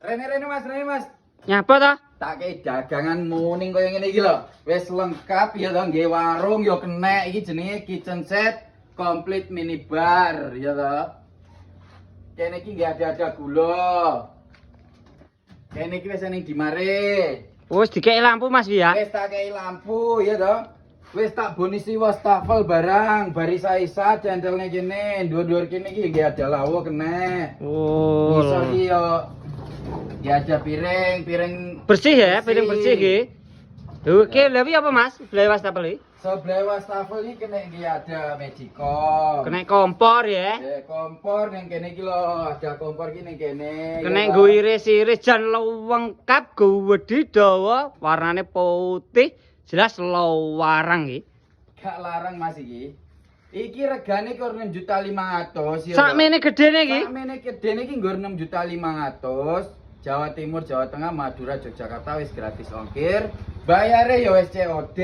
Rene Mas. Nyapa ta? Tak kei dagangan muning kaya ngene iki lho. Wis lengkap ya to nggih warung ya kenek iki jenenge kitchen set komplit minibar ya to. Kene iki nggih ada gula. Kene iki wis ning dimare. Wis dikei lampu Mas ya. Wis tak kei lampu ya to. Wis tak bonisi wastafel barang, baris Aisyah centelne kene, dhuwur-dhuwur kene iki nggih ada lawo kene. Oh. Iso iki yo ya ada piring Bersih ya, piring bersih iki. Oke, lha apa Mas? Blai wastafel iki. sebelah wastafel iki kene iki ada magicom. Kena kompor ya. Kompor ning kene iki lho, ada kompor iki ning kene. Kena nggo iris-iris jan lengkap gedhe dawa, warnane putih, jelas warang iki. Gak larang Mas iki. Iki regane kok 6.500.000 ya. Sakmene gedene iki. Sakmene gedene iki nggo 6.500.000. Jawa Timur, Jawa Tengah, Madura, Yogyakarta wis gratis ongkir. Bayare ya wis COD.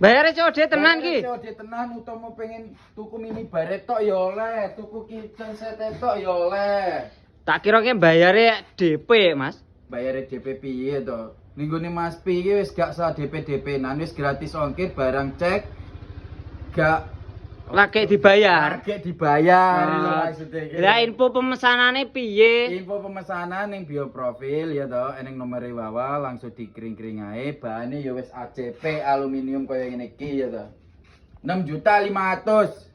Bayare COD tenan iki. COD tenan utawa pengen tuku mini baret tok ya oleh, tuku kitchen set tok ya oleh. Tak kira ki bayare DP, Mas. Bayare DP piye to? Ning gone Mas Pi iki wis gak usah DP-DP-nan, wis gratis ongkir, barang cek gak Lagi dibayar. Lagi dibayar lho maksudnya iki. Lah info pemesanane piye? Info pemesanan ning bio profil ya to, eneng nomor bawah langsung dikring-kring ae. Bahane ya wis ACP aluminium kaya ngene iki ya to. 6.500.000.